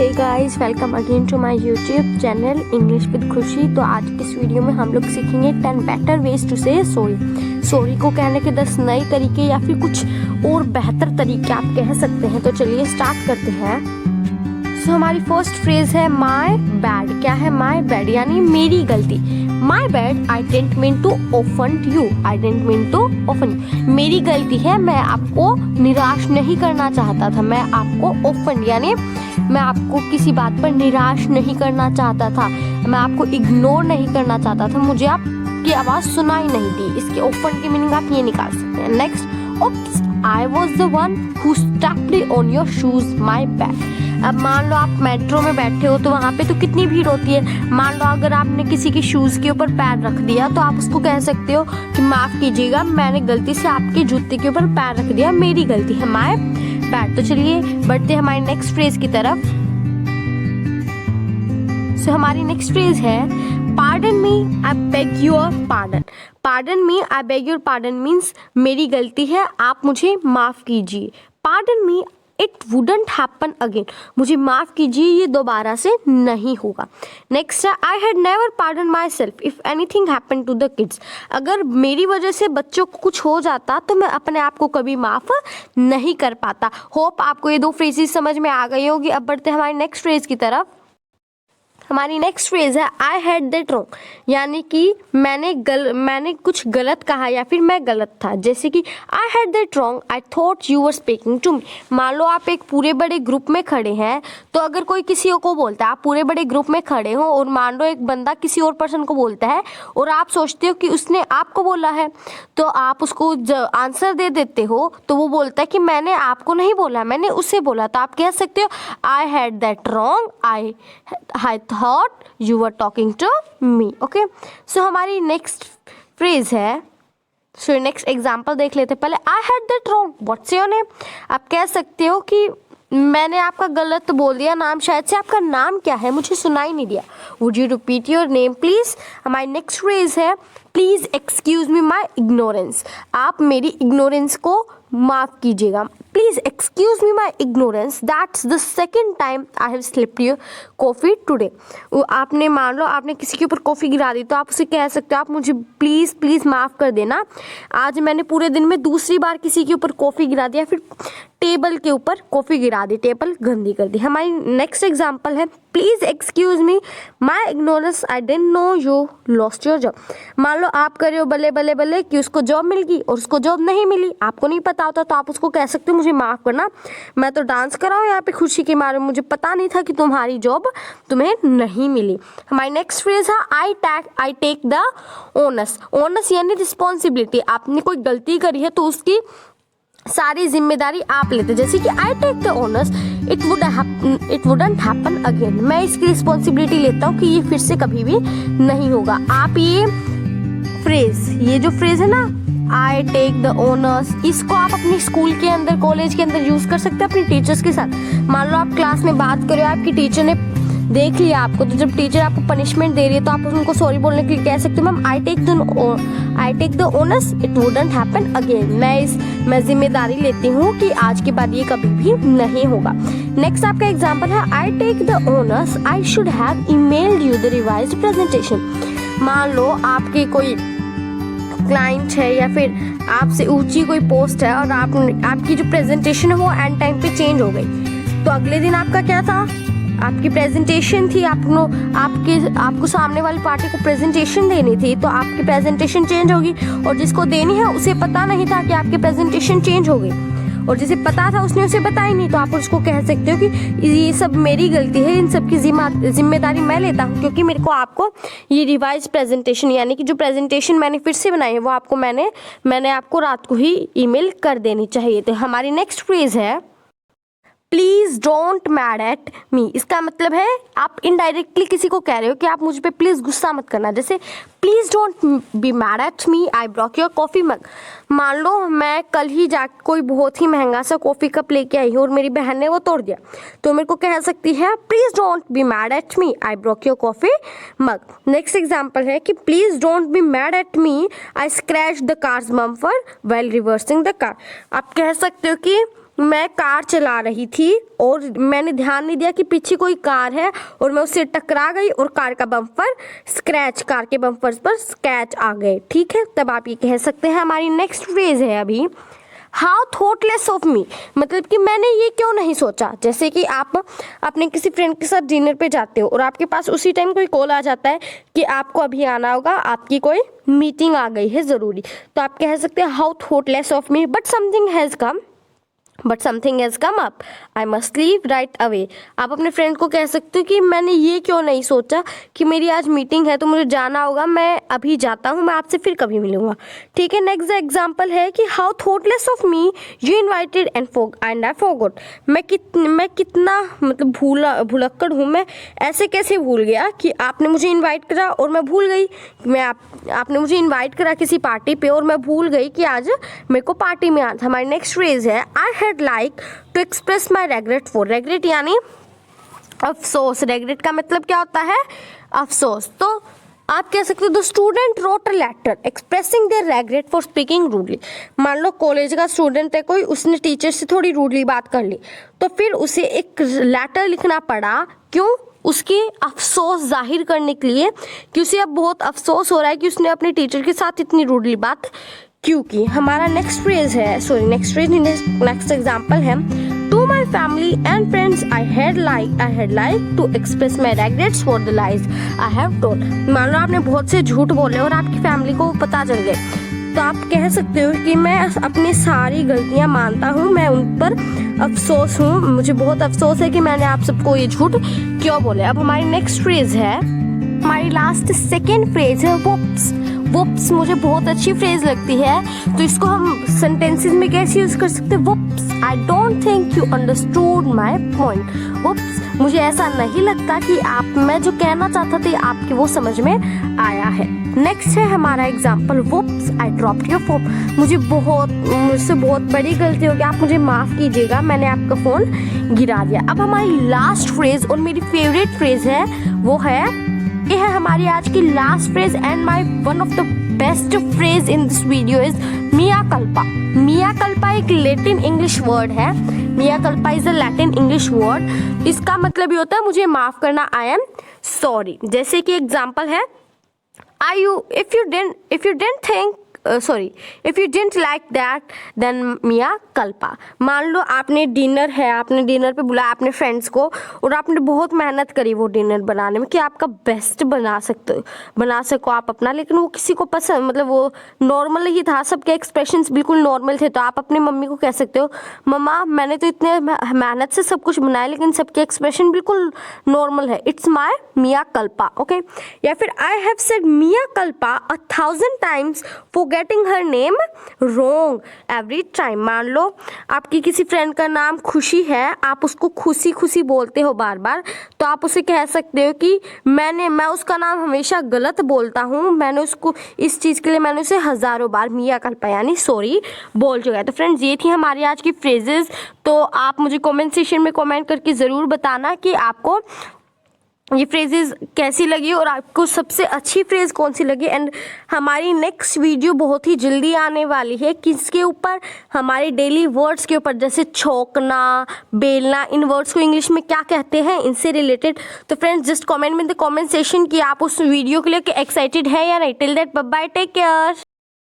Hey guys, welcome again to my YouTube channel English with Khushi. तो आज के इस वीडियो में हम लोग सीखेंगे 10 बेटर वेज टू से सॉरी। सॉरी को कहने के 10 नए तरीके या फिर कुछ और बेहतर तरीके आप कह सकते हैं। तो चलिए स्टार्ट करते हैं। सो हमारी फर्स्ट फ्रेज है माय बैड। क्या है माय बैड? यानी मेरी गलती। My bad, I didn't mean to offend you. I didn't mean to offend you. मेरी गलती है, मैं आपको निराश नहीं करना चाहता था। मैं आपको ऑफेंड यानी मैं आपको किसी बात पर निराश नहीं करना चाहता था। मैं आपको इग्नोर नहीं करना चाहता था। मुझे आपकी आवाज़ सुनाई नहीं दी। इसके ऑफेंड की मीनिंग आप ये निकाल सकते हैं। Next, oops, I was the one who stepped on your shoes my bad. अब मान लो आप मेट्रो में बैठे हो तो वहाँ पे तो कितनी भीड़ होती है। मान लो अगर आपने किसी के शूज़ के ऊपर पैर रख दिया तो आप उसको कह सकते हो कि माफ़ कीजिएगा, मैंने गलती से आपके जूते के ऊपर पैर रख दिया, मेरी गलती है, माय बैड। तो चलिए बढ़ते हैं हमारी नेक्स्ट फ्रेज की तरफ। सो हमारी नेक्स्ट फ्रेज है pardon me, I beg your pardon. Pardon me, I beg your pardon means मेरी गलती है, आप मुझे माफ़ कीजिए। Pardon me, it wouldn't happen again. मुझे माफ़ कीजिए, ये दोबारा से नहीं होगा। नेक्स्ट है I had never pardon myself if anything happen to the kids. अगर मेरी वजह से बच्चों को कुछ हो जाता तो मैं अपने आप को कभी माफ़ नहीं कर पाता। होप आपको ये दो फ्रेजेस समझ में आ गई होगी। अब बढ़ते हैं हमारी नेक्स्ट फ्रेज की तरफ। हमारी नेक्स्ट फ्रेज है आई हैड दैट रॉन्ग। यानी कि मैंने कुछ गलत कहा या फिर मैं गलत था। जैसे कि I had that wrong, I thought you were speaking to me. मान लो आप एक पूरे बड़े ग्रुप में खड़े हैं, तो अगर कोई किसी को बोलता है, आप पूरे बड़े ग्रुप में खड़े हो और मान लो एक बंदा किसी और पर्सन को बोलता है और आप सोचते हो कि उसने आपको बोला है, तो आप उसको आंसर दे देते हो। तो वो बोलता है कि मैंने आपको नहीं बोला, मैंने उसे बोला। तो आप कह सकते हो आई had that wrong, I thought you were talking to me. Okay, so हमारी नेक्स्ट फ्रेज है, सो नेक्स्ट एग्जाम्पल देख लेते पहले। आई had that wrong, what's your name. आप कह सकते हो कि मैंने आपका गलत बोल दिया नाम, शायद से आपका नाम क्या है मुझे सुनाई नहीं दिया। Would you repeat your name please. हमारी नेक्स्ट फ्रेज है please excuse me my ignorance. आप मेरी इग्नोरेंस को माफ़ कीजिएगा। Please excuse me my ignorance, that's the second time I have slipped your coffee today. आपने मान लो आपने किसी के ऊपर कॉफ़ी गिरा दी तो आप उसे कह सकते हो आप मुझे प्लीज़ प्लीज़ माफ़ कर देना, आज मैंने पूरे दिन में दूसरी बार किसी के ऊपर कॉफ़ी गिरा दिया, फिर टेबल के ऊपर कॉफ़ी गिरा दी, टेबल गंदी कर दी। हमारी नेक्स्ट एग्जाम्पल है please excuse me my ignorance, I don't know you lost your job. मान लो आप कर रहे हो बल्ले बल्ले बल्ले कि उसको जॉब मिल गई और उसको जॉब नहीं मिली, आपको नहीं पता होता, तो आप उसको कह सकते हो मुझे माफ़ करना, मैं तो डांस कर रहा हूँ यहाँ पे खुशी के मारे, मुझे पता नहीं था कि तुम्हारी जॉब तुम्हें नहीं मिली। हमारी नेक्स्ट फ्रेज है I take the onus. Onus यानी रिस्पॉन्सिबिलिटी। आपने कोई गलती करी है तो उसकी सारी जिम्मेदारी आप लेते। जैसे कि I take the onus, it wouldn't happen again. मैं इसकी रिस्पॉन्सिबिलिटी लेता हूँ कि ये फिर से कभी भी नहीं होगा। आप ये जो फ्रेज है ना आई टेक द ओनर्स, इसको आप अपनी स्कूल के अंदर कॉलेज के अंदर यूज कर सकते हैं अपनी टीचर्स के साथ। मान लो आप क्लास में बात कर रहे हो, आपकी टीचर ने देख लिया आपको, तो जब टीचर आपको पनिशमेंट दे रही है तो आप उनको सॉरी बोलने के लिए कह सकते हो ma'am I take the onus, it wouldn't happen again. मैं जिम्मेदारी लेती हूँ कि आज के बाद ये कभी भी नहीं होगा। नेक्स्ट आपका एग्जाम्पल है I take the onus, I should have emailed you the revised presentation. मान लो आपके कोई क्लाइंट है या फिर आपसे ऊंची कोई पोस्ट है और आपकी जो प्रेजेंटेशन है वो एंड टाइम पे चेंज हो गई, तो अगले दिन आपका क्या था, आपकी प्रेजेंटेशन थी, आपको सामने वाली पार्टी को प्रेजेंटेशन देनी थी, तो आपकी प्रेजेंटेशन चेंज होगी और जिसको देनी है उसे पता नहीं था कि आपकी प्रेजेंटेशन चेंज हो गई, और जिसे पता था उसने उसे बताई नहीं। तो आप उसको कह सकते हो कि ये सब मेरी गलती है, इन सब की जिम्मेदारी मैं लेता हूँ, क्योंकि मेरे को आपको ये रिवाइज प्रेजेंटेशन यानी कि जो प्रेजेंटेशन मैंने फिर से बनाई है वो आपको मैंने आपको रात को ही ईमेल कर देनी चाहिए। तो हमारी नेक्स्ट फ्रेज है please don't mad at me. इसका मतलब है आप इनडायरेक्टली किसी को कह रहे हो कि आप मुझ पे प्लीज़ गुस्सा मत करना। जैसे please don't be mad at me, I Brock your coffee mug. मान लो मैं कल ही जाकर कोई बहुत ही महंगा सा कॉफ़ी कप लेके आई हूँ और मेरी बहन ने वो तोड़ दिया, तो मेरे को कह सकती है please don't be mad at me, I Brock your coffee mug. Next example है कि please don't be mad at me, I scratch the cars bumper well reversing the car. आप कह सकते हो कि मैं कार चला रही थी और मैंने ध्यान नहीं दिया कि पीछे कोई कार है और मैं उससे टकरा गई और कार के बम्पर्स पर स्क्रैच आ गए, ठीक है। तब आप ये कह सकते हैं। हमारी नेक्स्ट फ्रेज है अभी, हाउ थॉटलेस ऑफ मी, मतलब कि मैंने ये क्यों नहीं सोचा। जैसे कि आप अपने किसी फ्रेंड के साथ डिनर पे जाते हो और आपके पास उसी टाइम कोई कॉल आ जाता है कि आपको अभी आना होगा, आपकी कोई मीटिंग आ गई है ज़रूरी, तो आप कह सकते हैं how thoughtless of me, but something has come up, I must leave right away. आप अपने फ्रेंड को कह सकते हो कि मैंने ये क्यों नहीं सोचा कि मेरी आज मीटिंग है तो मुझे जाना होगा, मैं अभी जाता हूँ, मैं आपसे फिर कभी मिलूंगा, ठीक है। नेक्स्ट एग्जाम्पल है कि how thoughtless of me you invited and I forgot, मैं कितना मतलब भुलक्कड़ हूँ, मैं ऐसे कैसे भूल गया कि आपने मुझे इन्वाइट करा और मैं भूल गई। आपने मुझे इन्वाइट करा किसी पार्टी पे और मैं भूल गई कि आज मेरे को पार्टी में आना था। हमारी नेक्स्ट फ्रेज है, I had like to express my regret for, regret यानी अफसोस, रेग्रेट का मतलब क्या होता है, अफसोस। तो आप कह सकते हो the student wrote a letter expressing their regret for speaking rudely. मान लो कॉलेज का स्टूडेंट है कोई, उसने टीचर से थोड़ी रूडली बात कर ली, तो फिर उसे एक लेटर लिखना पड़ा, क्यों, उसके अफसोस जाहिर करने के लिए कि उसे अब बहुत अफसोस हो रहा है कि उसने अपने टीचर के साथ इतनी रूडली बात क्यों की। हमारा नेक्स्ट एग्जाम्पल है, to my family and friends I had like to express my regrets for the lies I have told. मान लो आपने बहुत से झूठ बोले और आपकी फैमिली को पता चल गए, तो आप कह सकते हो कि मैं अपनी सारी गलतियां मानता हूँ, मैं उन पर अफसोस हूँ, मुझे बहुत अफसोस है कि मैंने आप सबको ये झूठ क्यों बोले। अब हमारी नेक्स्ट फ्रेज है, हमारी लास्ट सेकेंड फ्रेज है वुप्स। वुप्स मुझे बहुत अच्छी फ्रेज लगती है, तो इसको हम सेंटेंसेस में कैसे यूज कर सकते हैं, whoops I don't think you understood my point. Whoops मुझे ऐसा नहीं लगता कि मैं जो कहना चाहता था आपके वो समझ में आया है। नेक्स्ट है हमारा example, whoops I dropped your phone, मुझसे बहुत बड़ी गलती हो गई, आप मुझे माफ़ कीजिएगा, मैंने आपका फ़ोन गिरा दिया। अब हमारी लास्ट फ्रेज और मेरी फेवरेट फ्रेज है, वो है, ये है हमारी आज की last phrase and my one of the best phrase in this video is mea culpa. Mea culpa एक लैटिन इंग्लिश वर्ड है, mea culpa is a Latin English word. इसका मतलब ये होता है मुझे माफ़ करना, आई एम सॉरी। जैसे कि एग्जाम्पल है, if you didn't like that then मिया कल्पा। मान लो आपने डिनर पे बुलाया अपने फ्रेंड्स को और आपने बहुत मेहनत करी वो डिनर बनाने में कि आपका बेस्ट बना सको आप अपना, लेकिन वो किसी को पसंद, मतलब वो नॉर्मल ही था, सबके एक्सप्रेशंस बिल्कुल नॉर्मल थे, तो आप अपनी मम्मी को कह सकते हो, मम्मा मैंने तो इतने मेहनत से सब कुछ बनाया लेकिन सबके एक्सप्रेशन बिल्कुल नॉर्मल है, it's my mea culpa, okay. या फिर I have said mea culpa 1000 times for getting her name wrong every time। मान लो आपकी किसी फ्रेंड का नाम खुशी है, आप उसको खुशी बोलते हो बार बार, तो आप उसे कह सकते हो कि मैं उसका नाम हमेशा गलत बोलता हूँ, मैंने उसको इस चीज़ के लिए मैंने उसे हज़ारों बार मिया कल्पा यानी सॉरी बोल चुका है। तो फ्रेंड्स ये थी हमारी आज की फ्रेजेस। तो आप मुझे कमेंट सेक्शन में कमेंट करके ज़रूर बताना कि आपको ये फ्रेजेस कैसी लगी और आपको सबसे अच्छी फ्रेज कौन सी लगी। एंड हमारी नेक्स्ट वीडियो बहुत ही जल्दी आने वाली है, किसके ऊपर, हमारे डेली वर्ड्स के ऊपर, जैसे छोकना, बेलना, इन वर्ड्स को इंग्लिश में क्या कहते हैं, इनसे रिलेटेड। तो फ्रेंड्स जस्ट कमेंट में द कमेंट सेक्शन कि आप उस वीडियो के लिए एक्साइटेड है या नहीं। Till that bye bye, take care.